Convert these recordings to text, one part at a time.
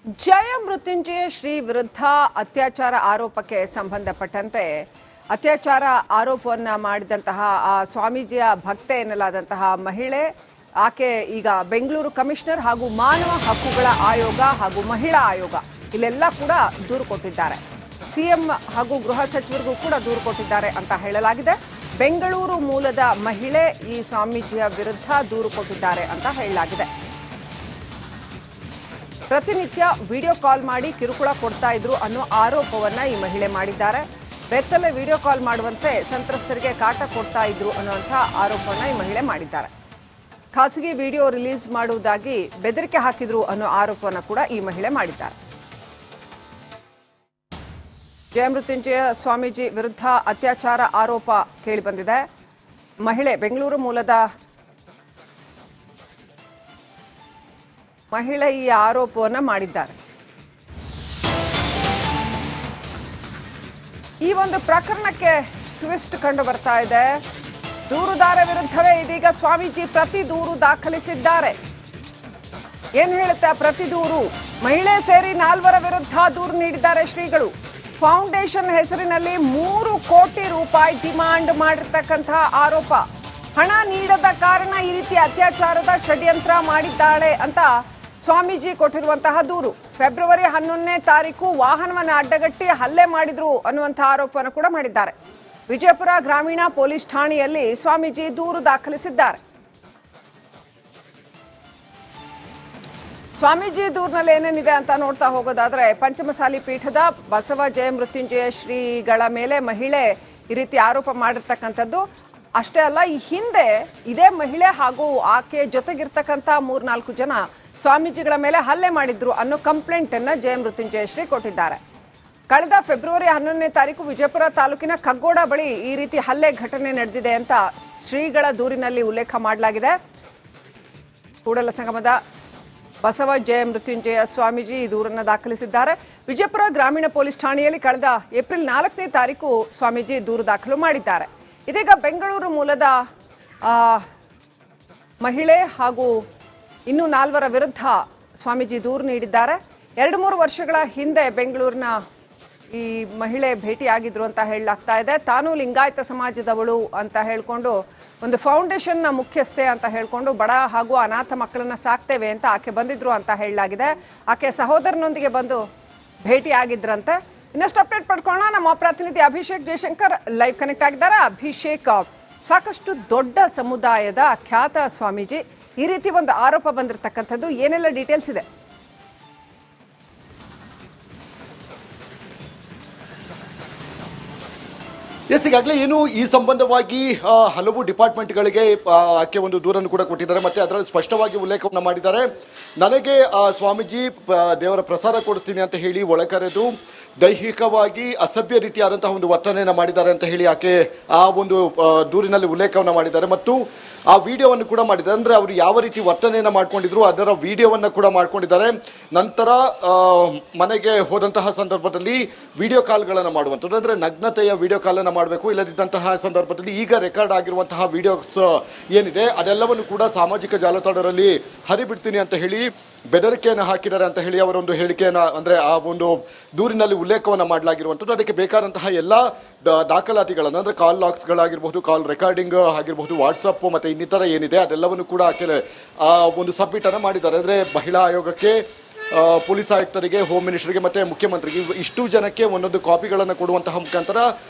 ಜಯ ಮೃತ್ಯುಂಜಯ ಶ್ರೀ ವಿರುದ್ಧ ಅತ್ಯಾಚಾರ ಆರೋಪಕ್ಕೆ ಸಂಬಂಧಪಟ್ಟಂತೆ ಅತ್ಯಾಚಾರ ಆರೋಪವನ್ನ ಮಾಡಿದಂತಹ ಆ ಸ್ವಾಮೀಜಿಯ ಭಕ್ತೆ ಎನ್ನಲಾದಂತಹ ಮಹಿಳೆ ಆಕೆ ಈಗ ಬೆಂಗಳೂರು ಕಮಿಷನರ್ ಹಾಗೂ ಮಾನವ ಹಕ್ಕುಗಳ ಆಯೋಗ ಹಾಗೂ ಮಹಿಳಾ ಆಯೋಗ ಇಲ್ಲೆಲ್ಲ ಕೂಡ ದೂರು ಕೊಟ್ಟಿದ್ದಾರೆ. ಸಿಎಂ ಹಾಗೂ ಗೃಹ ಸಚಿವರಿಗೂ ಕೂಡ ದೂರು ಕೊಟ್ಟಿದ್ದಾರೆ ಅಂತ ಹೇಳಲಾಗಿದೆ. ಬೆಂಗಳೂರು ಮೂಲದ ಮಹಿಳೆ ಈ ಸ್ವಾಮೀಜಿಯ ವಿರುದ್ಧ ದೂರು ಕೊಟ್ಟಿದ್ದಾರೆ ಅಂತ ಹೇಳಲಾಗಿದೆ. ಪ್ರತಿನಿತ್ಯ ವಿಡಿಯೋ ಕಾಲ್ ಮಾಡಿ ಕಿರುಕುಳ ಕೊಡ್ತಾ ಇದ್ರು ಅನ್ನೋ ಆರೋಪವನ್ನ ಈ ಮಹಿಳೆ ಮಾಡಿದ್ದಾರೆ. ಬೆತ್ತಲೆ ವಿಡಿಯೋ ಕಾಲ್ ಮಾಡುವಂತೆ ಸಂತ್ರಸ್ತರಿಗೆ ಕಾಟ ಕೊಡ್ತಾ ಇದ್ರು ಅನ್ನುವಂಥ ಆರೋಪವನ್ನ ಈ ಮಹಿಳೆ ಮಾಡಿದ್ದಾರೆ. ಖಾಸಗಿ ವಿಡಿಯೋ ರಿಲೀಸ್ ಮಾಡುವುದಾಗಿ ಬೆದರಿಕೆ ಹಾಕಿದ್ರು ಅನ್ನೋ ಆರೋಪವನ್ನ ಕೂಡ ಈ ಮಹಿಳೆ ಮಾಡಿದ್ದಾರೆ. ಜಯಮೃತ್ಯುಂಜಯ ಸ್ವಾಮೀಜಿ ವಿರುದ್ಧ ಅತ್ಯಾಚಾರ ಆರೋಪ ಕೇಳಿಬಂದಿದೆ. ಮಹಿಳೆ ಬೆಂಗಳೂರು ಮೂಲದ ಮಹಿಳೆ ಈ ಆರೋಪವನ್ನು ಮಾಡಿದ್ದಾರೆ. ಈ ಒಂದು ಪ್ರಕರಣಕ್ಕೆ ಟ್ವಿಸ್ಟ್ ಕಂಡು ಬರ್ತಾ ಇದೆ. ದೂರುದಾರ ವಿರುದ್ಧವೇ ಇದೀಗ ಸ್ವಾಮೀಜಿ ಪ್ರತಿ ದೂರು ದಾಖಲಿಸಿದ್ದಾರೆ. ಏನು ಹೇಳುತ್ತೆ ಪ್ರತಿ ದೂರು? ಮಹಿಳೆ ಸೇರಿ 4 ವಿರುದ್ಧ ದೂರು ನೀಡಿದ್ದಾರೆ ಶ್ರೀಗಳು. ಫೌಂಡೇಶನ್ ಹೆಸರಿನಲ್ಲಿ 3 ಕೋಟಿ ರೂಪಾಯಿ ಡಿಮಾಂಡ್ ಮಾಡಿರ್ತಕ್ಕಂತಹ ಆರೋಪ. ಹಣ ನೀಡದ ಕಾರಣ ಈ ರೀತಿ ಅತ್ಯಾಚಾರದ ಷಡ್ಯಂತ್ರ ಮಾಡಿದ್ದಾಳೆ ಅಂತ ಸ್ವಾಮೀಜಿ ಕೊಟ್ಟಿರುವಂತಹ ದೂರು. ಫೆಬ್ರವರಿ 11ನೇ ತಾರೀಕು ವಾಹನವನ್ನು ಅಡ್ಡಗಟ್ಟಿ ಹಲ್ಲೆ ಮಾಡಿದ್ರು ಅನ್ನುವಂತಹ ಆರೋಪವನ್ನು ಕೂಡ ಮಾಡಿದ್ದಾರೆ. ವಿಜಯಪುರ ಗ್ರಾಮೀಣ ಪೊಲೀಸ್ ಠಾಣೆಯಲ್ಲಿ ಸ್ವಾಮೀಜಿ ದೂರು ದಾಖಲಿಸಿದ್ದಾರೆ. ಸ್ವಾಮೀಜಿ ದೂರಿನಲ್ಲಿ ಏನೇನಿದೆ ಅಂತ ನೋಡ್ತಾ ಹೋಗೋದಾದ್ರೆ, ಪಂಚಮಸಾಲಿ ಪೀಠದ ಬಸವ ಜಯ ಮೃತ್ಯುಂಜಯ ಶ್ರೀಗಳ ಮೇಲೆ ಮಹಿಳೆ ಈ ರೀತಿ ಆರೋಪ ಮಾಡಿರ್ತಕ್ಕಂಥದ್ದು ಅಷ್ಟೇ ಅಲ್ಲ, ಈ ಹಿಂದೆ ಇದೇ ಮಹಿಳೆ ಹಾಗೂ ಆಕೆ ಜೊತೆಗಿರ್ತಕ್ಕಂಥ 3-4 ಜನ ಸ್ವಾಮೀಜಿಗಳ ಮೇಲೆ ಹಲ್ಲೆ ಮಾಡಿದ್ರು ಅನ್ನೋ ಕಂಪ್ಲೇಂಟ್ ಅನ್ನ ಜಯ ಮೃತ್ಯುಂಜಯ ಶ್ರೀ ಕೊಟ್ಟಿದ್ದಾರೆ. ಕಳೆದ ಫೆಬ್ರವರಿ 11ನೇ ತಾರೀಕು ವಿಜಯಪುರ ತಾಲೂಕಿನ ಕಗ್ಗೋಡ ಬಳಿ ಈ ರೀತಿ ಹಲ್ಲೆ ಘಟನೆ ನಡೆದಿದೆ ಅಂತ ಶ್ರೀಗಳ ದೂರಿನಲ್ಲಿ ಉಲ್ಲೇಖ ಮಾಡಲಾಗಿದೆ. ಕೂಡಲ ಸಂಗಮದ ಬಸವ ಜಯ ಮೃತ್ಯುಂಜಯ ಸ್ವಾಮೀಜಿ ಈ ದೂರನ್ನು ದಾಖಲಿಸಿದ್ದಾರೆ. ವಿಜಯಪುರ ಗ್ರಾಮೀಣ ಪೊಲೀಸ್ ಠಾಣೆಯಲ್ಲಿ ಕಳೆದ ಏಪ್ರಿಲ್ 4ನೇ ತಾರೀಕು ಸ್ವಾಮೀಜಿ ದೂರು ದಾಖಲು ಮಾಡಿದ್ದಾರೆ. ಇದೀಗ ಬೆಂಗಳೂರು ಮೂಲದ ಮಹಿಳೆ ಹಾಗೂ ಇನ್ನೂ 4 ವಿರುದ್ಧ ಸ್ವಾಮೀಜಿ ದೂರು ನೀಡಿದ್ದಾರೆ. 2-3 ವರ್ಷಗಳ ಹಿಂದೆ ಬೆಂಗಳೂರಿನ ಈ ಮಹಿಳೆ ಭೇಟಿಯಾಗಿದ್ರು ಅಂತ ಹೇಳಲಾಗ್ತಾ ಇದೆ. ತಾನು ಲಿಂಗಾಯತ ಸಮಾಜದವಳು ಅಂತ ಹೇಳ್ಕೊಂಡು ಒಂದು ಫೌಂಡೇಶನ್ನ ಮುಖ್ಯಸ್ಥೆ ಅಂತ ಹೇಳ್ಕೊಂಡು ಬಡ ಹಾಗೂ ಅನಾಥ ಮಕ್ಕಳನ್ನ ಸಾಕ್ತೇವೆ ಅಂತ ಆಕೆ ಬಂದಿದ್ರು ಅಂತ ಹೇಳಲಾಗಿದೆ. ಆಕೆ ಸಹೋದರನೊಂದಿಗೆ ಬಂದು ಭೇಟಿಯಾಗಿದ್ರಂತೆ. ಇನ್ನಷ್ಟು ಅಪ್ಡೇಟ್ ಪಡ್ಕೊಳ್ಳೋಣ. ನಮ್ಮ ಪ್ರತಿನಿಧಿ ಅಭಿಷೇಕ್ ಜಯಶಂಕರ್ ಲೈವ್ ಕನೆಕ್ಟ್ ಆಗಿದ್ದಾರೆ. ಅಭಿಷೇಕ್, ಸಾಕಷ್ಟು ದೊಡ್ಡ ಸಮುದಾಯದ ಖ್ಯಾತ ಸ್ವಾಮೀಜಿ, ಈ ರೀತಿ ಒಂದು ಆರೋಪ ಬಂದಿರತಕ್ಕಂಥದ್ದು, ಏನೆಲ್ಲ ಡೀಟೇಲ್ಸ್ ಇದೆ? ಈಗಾಗಲೇ ಏನು ಈ ಸಂಬಂಧವಾಗಿ ಹಲವು ಡಿಪಾರ್ಟ್ಮೆಂಟ್ಗಳಿಗೆ ಆಕೆ ಒಂದು ದೂರನ್ನು ಕೂಡ ಕೊಟ್ಟಿದ್ದಾರೆ. ಮತ್ತೆ ಅದರಲ್ಲಿ ಸ್ಪಷ್ಟವಾಗಿ ಉಲ್ಲೇಖವನ್ನು ಮಾಡಿದ್ದಾರೆ. ನನಗೆ ಸ್ವಾಮೀಜಿ ದೇವರ ಪ್ರಸಾದ ಕೊಡಿಸ್ತೀನಿ ಅಂತ ಹೇಳಿ ಒಳಕರೆದು ದೈಹಿಕವಾಗಿ ಅಸಭ್ಯ ರೀತಿಯಾದಂತಹ ಒಂದು ವರ್ತನೆಯನ್ನು ಮಾಡಿದ್ದಾರೆ ಅಂತ ಹೇಳಿ ಆಕೆ ಆ ಒಂದು ದೂರಿನಲ್ಲಿ ಉಲ್ಲೇಖವನ್ನು ಮಾಡಿದ್ದಾರೆ. ಮತ್ತು ಆ ವಿಡಿಯೋವನ್ನು ಕೂಡ ಮಾಡಿದ್ದಾರೆ. ಅಂದರೆ ಅವರು ಯಾವ ರೀತಿ ವರ್ತನೆಯನ್ನು ಮಾಡ್ಕೊಂಡಿದ್ರು ಅದರ ವಿಡಿಯೋವನ್ನು ಕೂಡ ಮಾಡ್ಕೊಂಡಿದ್ದಾರೆ. ನಂತರ ಮನೆಗೆ ಹೋದಂತಹ ಸಂದರ್ಭದಲ್ಲಿ ವಿಡಿಯೋ ಕಾಲ್ಗಳನ್ನು ಮಾಡುವಂಥದ್ದು, ಅಂದರೆ ನಗ್ನತೆಯ ವಿಡಿಯೋ ಕಾಲನ್ನು ಮಾಡಬೇಕು. ಇಲ್ಲದಿದ್ದಂತಹ ಸಂದರ್ಭದಲ್ಲಿ ಈಗ ರೆಕಾರ್ಡ್ ಆಗಿರುವಂತಹ ವಿಡಿಯೋಸ್ ಏನಿದೆ ಅದೆಲ್ಲವನ್ನು ಕೂಡ ಸಾಮಾಜಿಕ ಜಾಲತಾಣದಲ್ಲಿ ಹರಿಬಿಡ್ತೀನಿ ಅಂತ ಹೇಳಿ ಬೆದರಿಕೆಯನ್ನು ಹಾಕಿದ್ದಾರೆ ಅಂತ ಹೇಳಿ ಅವರೊಂದು ಹೇಳಿಕೆಯನ್ನು, ಅಂದರೆ ಆ ಒಂದು ದೂರಿನಲ್ಲಿ ಉಲ್ಲೇಖವನ್ನು ಮಾಡಲಾಗಿರುವಂಥದ್ದು. ಅದಕ್ಕೆ ಬೇಕಾದಂತಹ ಎಲ್ಲ ದಾಖಲಾತಿಗಳನ್ನು, ಅಂದರೆ ಕಾಲ್ ಲಾಗ್ಸ್ಗಳಾಗಿರ್ಬೋದು, ಕಾಲ್ ರೆಕಾರ್ಡಿಂಗ್ ಆಗಿರ್ಬೋದು, ವಾಟ್ಸಪ್ ಮತ್ತು ಇನ್ನಿತರ ಏನಿದೆ ಅದೆಲ್ಲವನ್ನು ಕೂಡ ಆ ಒಂದು ಸಬ್ಮಿಟನ್ನು ಮಾಡಿದ್ದಾರೆ. ಅಂದರೆ ಮಹಿಳಾ ಆಯೋಗಕ್ಕೆ, ಪೊಲೀಸ್ ಆಯುಕ್ತರಿಗೆ, ಹೋಮ್ ಮಿನಿಸ್ಟರ್ಗೆ ಮತ್ತು ಮುಖ್ಯಮಂತ್ರಿಗೆ ಇಷ್ಟು ಜನಕ್ಕೆ ಒಂದೊಂದು ಕಾಪಿಗಳನ್ನು ಕೊಡುವಂತಹ ಮುಖಾಂತರ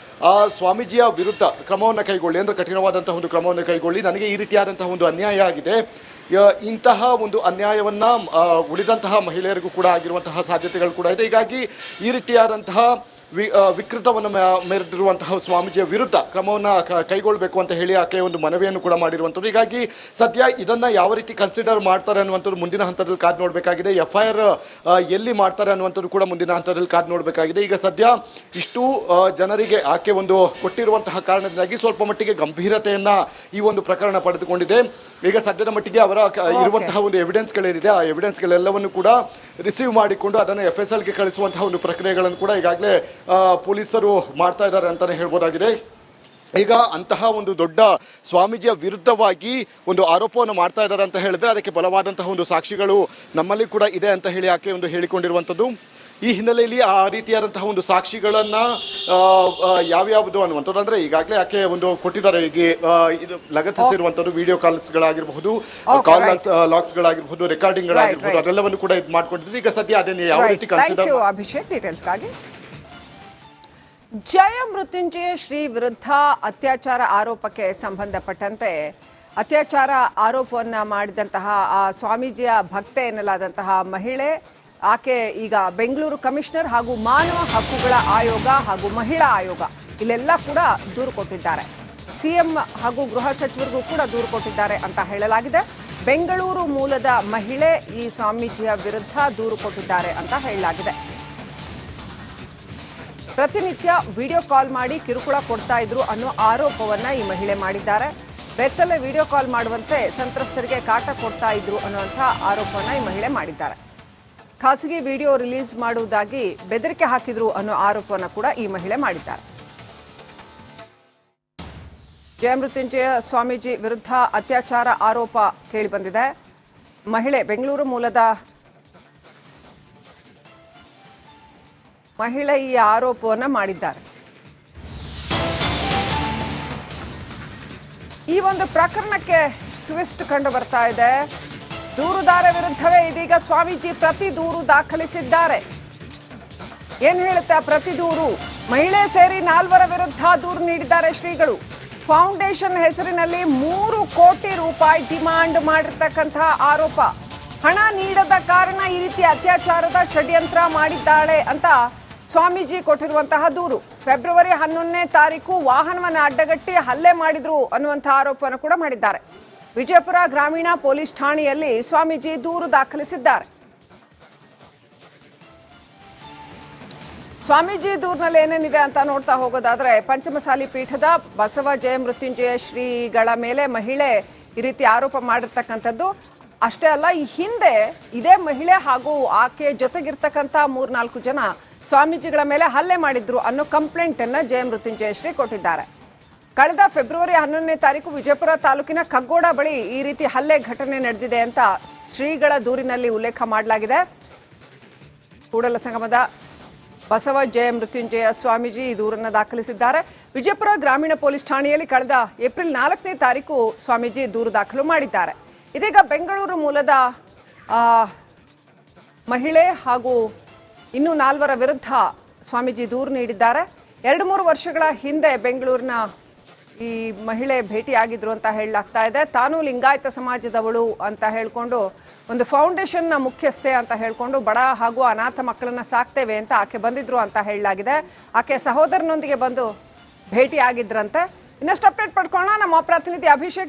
ಆ ಸ್ವಾಮೀಜಿಯ ವಿರುದ್ಧ ಕ್ರಮವನ್ನು ಕೈಗೊಳ್ಳಿ, ಅಂದರೆ ಕಠಿಣವಾದಂತಹ ಒಂದು ಕ್ರಮವನ್ನು ಕೈಗೊಳ್ಳಿ, ನನಗೆ ಈ ರೀತಿಯಾದಂತಹ ಒಂದು ಅನ್ಯಾಯ ಆಗಿದೆ, ಇಂತಹ ಒಂದು ಅನ್ಯಾಯವನ್ನು ಉಳಿದಂತಹ ಮಹಿಳೆಯರಿಗೂ ಕೂಡ ಆಗಿರುವಂತಹ ಸಾಧ್ಯತೆಗಳು ಕೂಡ ಇದೆ. ಹೀಗಾಗಿ ಈ ರೀತಿಯಾದಂತಹ ವಿಕೃತವನ್ನು ಮೆರೆದಿರುವಂತಹ ಸ್ವಾಮೀಜಿಯ ವಿರುದ್ಧ ಕ್ರಮವನ್ನು ಕೈಗೊಳ್ಳಬೇಕು ಅಂತ ಹೇಳಿ ಆಕೆ ಒಂದು ಮನವಿಯನ್ನು ಕೂಡ ಮಾಡಿರುವಂಥದ್ದು. ಹೀಗಾಗಿ ಸದ್ಯ ಇದನ್ನು ಯಾವ ರೀತಿ ಕನ್ಸಿಡರ್ ಮಾಡ್ತಾರೆ ಅನ್ನುವಂಥದ್ದು ಮುಂದಿನ ಹಂತದಲ್ಲಿ ಕಾದು ನೋಡಬೇಕಾಗಿದೆ. FIR ಎಲ್ಲಿ ಮಾಡ್ತಾರೆ ಅನ್ನುವಂಥದ್ದು ಕೂಡ ಮುಂದಿನ ಹಂತದಲ್ಲಿ ಕಾದು ನೋಡಬೇಕಾಗಿದೆ. ಈಗ ಸದ್ಯ ಇಷ್ಟು ಜನರಿಗೆ ಆಕೆ ಒಂದು ಕೊಟ್ಟಿರುವಂತಹ ಕಾರಣದಿಂದಾಗಿ ಸ್ವಲ್ಪ ಮಟ್ಟಿಗೆ ಗಂಭೀರತೆಯನ್ನು ಈ ಒಂದು ಪ್ರಕರಣ ಪಡೆದುಕೊಂಡಿದೆ. ಈಗ ಸದ್ಯದ ಮಟ್ಟಿಗೆ ಅವರ ಇರುವಂತಹ ಒಂದು ಎವಿಡೆನ್ಸ್ಗಳೇನಿದೆ ಆ ಎವಿಡೆನ್ಸ್ಗಳೆಲ್ಲವನ್ನು ಕೂಡ ರಿಸೀವ್ ಮಾಡಿಕೊಂಡು ಅದನ್ನು FSLಗೆ ಕಳಿಸುವಂತಹ ಒಂದು ಪ್ರಕ್ರಿಯೆಗಳನ್ನು ಕೂಡ ಈಗಾಗಲೇ ಪೊಲೀಸರು ಮಾಡ್ತಾ ಇದ್ದಾರೆ ಅಂತಲೇ ಹೇಳ್ಬೋದಾಗಿದೆ. ಈಗ ಅಂತಹ ಒಂದು ದೊಡ್ಡ ಸ್ವಾಮೀಜಿಯ ವಿರುದ್ಧವಾಗಿ ಒಂದು ಆರೋಪವನ್ನು ಮಾಡ್ತಾ ಇದ್ದಾರೆ ಅಂತ ಹೇಳಿದ್ರೆ ಅದಕ್ಕೆ ಬಲವಾದಂತಹ ಒಂದು ಸಾಕ್ಷಿಗಳು ನಮ್ಮಲ್ಲಿ ಕೂಡ ಇದೆ ಅಂತ ಹೇಳಿ ಆಕೆ ಒಂದು ಹೇಳಿಕೊಂಡಿರುವಂಥದ್ದು. ಈ ಹಿನ್ನೆಲೆಯಲ್ಲಿ ಆ ರೀತಿಯಾದಂತಹ ಒಂದು ಸಾಕ್ಷಿಗಳನ್ನ ಯಾವ್ಯಾವುದು ಅನ್ನುವಂಥದ್ದು ಅಂದ್ರೆ ಈಗಾಗಲೇ ಆಕೆ ಒಂದು ಕೊಟ್ಟಿದ್ದಾರೆ. ಈಗ ಇದು ಲಗತ್ತಿಸಿರುವಂಥದ್ದು ವಿಡಿಯೋ ಕಾಲ್ಸ್ಗಳಾಗಿರಬಹುದು, ಕಾಲ್ ಲಾಕ್ಸ್ಗಳಾಗಿರಬಹುದು, ರೆಕಾರ್ಡಿಂಗ್ಗಳಾಗಿರಬಹುದು, ಅದೆಲ್ಲವನ್ನು ಕೂಡ ಇದು ಮಾಡ್ಕೊಂಡಿದ್ರು. ಈಗ ಸದ್ಯ ಅದನ್ನು ಯಾವ ರೀತಿ ಕನ್ಸಿಡರ್ ಅಭಿಷೇಕ್ ಡೀಟೇಲ್ಸ್ಗಾಗಿ ಜಯ ಮೃತ್ಯುಂಜಯ ಶ್ರೀ ವಿರುದ್ಧ ಅತ್ಯಾಚಾರ ಆರೋಪಕ್ಕೆ ಸಂಬಂಧಪಟ್ಟಂತೆ ಅತ್ಯಾಚಾರ ಆರೋಪವನ್ನು ಮಾಡಿದಂತಹ ಆ ಸ್ವಾಮೀಜಿಯ ಭಕ್ತೆ ಎನ್ನಲಾದಂತಹ ಮಹಿಳೆ ಆಕೆ ಈಗ ಬೆಂಗಳೂರು ಕಮಿಷನರ್ ಹಾಗೂ ಮಾನವ ಹಕ್ಕುಗಳ ಆಯೋಗ ಹಾಗೂ ಮಹಿಳಾ ಆಯೋಗ ಇಲ್ಲೆಲ್ಲ ಕೂಡ ದೂರು ಕೊಟ್ಟಿದ್ದಾರೆ. ಸಿಎಂ ಹಾಗೂ ಗೃಹ ಸಚಿವರಿಗೂ ಕೂಡ ದೂರು ಕೊಟ್ಟಿದ್ದಾರೆ ಅಂತ ಹೇಳಲಾಗಿದೆ. ಬೆಂಗಳೂರು ಮೂಲದ ಮಹಿಳೆ ಈ ಸ್ವಾಮೀಜಿಯ ವಿರುದ್ಧ ದೂರು ಕೊಟ್ಟಿದ್ದಾರೆ ಅಂತ ಹೇಳಲಾಗಿದೆ. ಪ್ರತಿನಿತ್ಯ ವಿಡಿಯೋ ಕಾಲ್ ಮಾಡಿ ಕಿರುಕುಳ ಕೊಡ್ತಾ ಇದ್ರು ಅನ್ನೋ ಆರೋಪವನ್ನ ಈ ಮಹಿಳೆ ಮಾಡಿದ್ದಾರೆ. ಬೆತ್ತಲೆ ವಿಡಿಯೋ ಕಾಲ್ ಮಾಡುವಂತೆ ಸಂತ್ರಸ್ತರಿಗೆ ಕಾಟ ಕೊಡ್ತಾ ಇದ್ರು ಅನ್ನುವಂಥ ಆರೋಪವನ್ನ ಈ ಮಹಿಳೆ ಮಾಡಿದ್ದಾರೆ. ಖಾಸಗಿ ವಿಡಿಯೋ ರಿಲೀಸ್ ಮಾಡುವುದಾಗಿ ಬೆದರಿಕೆ ಹಾಕಿದ್ರು ಅನ್ನೋ ಆರೋಪವನ್ನು ಕೂಡ ಈ ಮಹಿಳೆ ಮಾಡಿದ್ದಾರೆ. ಜಯಮೃತ್ಯುಂಜಯ ಸ್ವಾಮೀಜಿ ವಿರುದ್ಧ ಅತ್ಯಾಚಾರ ಆರೋಪ ಕೇಳಿಬಂದಿದೆ. ಮಹಿಳೆ ಬೆಂಗಳೂರು ಮೂಲದ ಮಹಿಳೆ ಈ ಆರೋಪವನ್ನು ಮಾಡಿದ್ದಾರೆ. ಈ ಒಂದು ಪ್ರಕರಣಕ್ಕೆ ಟ್ವಿಸ್ಟ್ ಕಂಡು ಬರ್ತಾ ಇದೆ. ದೂರುದಾರ ವಿರುದ್ಧವೇ ಇದೀಗ ಸ್ವಾಮೀಜಿ ಪ್ರತಿ ದೂರು ದಾಖಲಿಸಿದ್ದಾರೆ. ಏನ್ ಹೇಳುತ್ತೆ ಆ ಪ್ರತಿ ದೂರು? ಮಹಿಳೆ ಸೇರಿ 4 ವಿರುದ್ಧ ದೂರು ನೀಡಿದ್ದಾರೆ ಶ್ರೀಗಳು. ಫೌಂಡೇಶನ್ ಹೆಸರಿನಲ್ಲಿ 3 ಕೋಟಿ ರೂಪಾಯಿ ಡಿಮಾಂಡ್ ಮಾಡಿರ್ತಕ್ಕಂತಹ ಆರೋಪ. ಹಣ ನೀಡದ ಕಾರಣ ಈ ರೀತಿ ಅತ್ಯಾಚಾರದ ಷಡ್ಯಂತ್ರ ಮಾಡಿದ್ದಾಳೆ ಅಂತ ಸ್ವಾಮೀಜಿ ಕೊಟ್ಟಿರುವಂತಹ ದೂರು. ಫೆಬ್ರವರಿ 11ನೇ ತಾರೀಕು ವಾಹನವನ್ನು ಅಡ್ಡಗಟ್ಟಿ ಹಲ್ಲೆ ಮಾಡಿದ್ರು ಅನ್ನುವಂತಹ ಆರೋಪವನ್ನು ಕೂಡ ಮಾಡಿದ್ದಾರೆ. ವಿಜಯಪುರ ಗ್ರಾಮೀಣ ಪೊಲೀಸ್ ಠಾಣೆಯಲ್ಲಿ ಸ್ವಾಮೀಜಿ ದೂರು ದಾಖಲಿಸಿದ್ದಾರೆ. ಸ್ವಾಮೀಜಿ ದೂರಿನಲ್ಲಿ ಏನೇನಿದೆ ಅಂತ ನೋಡ್ತಾ ಹೋಗೋದಾದ್ರೆ, ಪಂಚಮಸಾಲಿ ಪೀಠದ ಬಸವ ಜಯಮೃತ್ಯುಂಜಯ ಶ್ರೀಗಳ ಮೇಲೆ ಮಹಿಳೆ ಈ ರೀತಿ ಆರೋಪ ಮಾಡಿರ್ತಕ್ಕಂಥದ್ದು ಅಷ್ಟೇ ಅಲ್ಲ, ಈ ಹಿಂದೆ ಇದೇ ಮಹಿಳೆ ಹಾಗೂ ಆಕೆ ಜೊತೆಗಿರ್ತಕ್ಕಂಥ 3-4 ಜನ ಸ್ವಾಮೀಜಿಗಳ ಮೇಲೆ ಹಲ್ಲೆ ಮಾಡಿದ್ರು ಅನ್ನೋ ಕಂಪ್ಲೇಂಟ್ ಅನ್ನ ಜಯಮೃತ್ಯುಂಜಯ ಶ್ರೀ ಕೊಟ್ಟಿದ್ದಾರೆ. ಕಳೆದ ಫೆಬ್ರವರಿ 11ನೇ ತಾರೀಕು ವಿಜಯಪುರ ತಾಲೂಕಿನ ಕಗ್ಗೋಡ ಬಳಿ ಈ ರೀತಿ ಹಲ್ಲೆ ಘಟನೆ ನಡೆದಿದೆ ಅಂತ ಶ್ರೀಗಳ ದೂರಿನಲ್ಲಿ ಉಲ್ಲೇಖ ಮಾಡಲಾಗಿದೆ. ಕೂಡಲ ಸಂಗಮದ ಬಸವ ಜಯಮೃತ್ಯುಂಜಯ ಸ್ವಾಮೀಜಿ ಈ ದೂರನ್ನು ದಾಖಲಿಸಿದ್ದಾರೆ. ವಿಜಯಪುರ ಗ್ರಾಮೀಣ ಪೊಲೀಸ್ ಠಾಣೆಯಲ್ಲಿ ಕಳೆದ ಏಪ್ರಿಲ್ 4ನೇ ತಾರೀಕು ಸ್ವಾಮೀಜಿ ದೂರು ದಾಖಲು ಮಾಡಿದ್ದಾರೆ. ಇದೀಗ ಬೆಂಗಳೂರು ಮೂಲದ ಮಹಿಳೆ ಹಾಗೂ ಇನ್ನೂ 4 ವಿರುದ್ಧ ಸ್ವಾಮೀಜಿ ದೂರು ನೀಡಿದ್ದಾರೆ. 2-3 ವರ್ಷಗಳ ಹಿಂದೆ ಬೆಂಗಳೂರಿನ ಈ ಮಹಿಳೆ ಭೇಟಿಯಾಗಿದ್ರು ಅಂತ ಹೇಳಲಾಗ್ತಾ ಇದೆ. ತಾನು ಲಿಂಗಾಯತ ಸಮಾಜದವಳು ಅಂತ ಹೇಳ್ಕೊಂಡು ಒಂದು ಫೌಂಡೇಶನ್ನ ಮುಖ್ಯಸ್ಥೆ ಅಂತ ಹೇಳ್ಕೊಂಡು ಬಡ ಹಾಗೂ ಅನಾಥ ಮಕ್ಕಳನ್ನ ಸಾಕ್ತೇವೆ ಅಂತ ಆಕೆ ಬಂದಿದ್ರು ಅಂತ ಹೇಳಲಾಗಿದೆ. ಆಕೆ ಸಹೋದರನೊಂದಿಗೆ ಬಂದು ಭೇಟಿಯಾಗಿದ್ರಂತೆ. ಇನ್ನಷ್ಟು ಅಪ್ಡೇಟ್ ಪಡ್ಕೊಳ್ಳೋಣ. ನಮ್ಮ ಪ್ರತಿನಿಧಿ ಅಭಿಷೇಕ್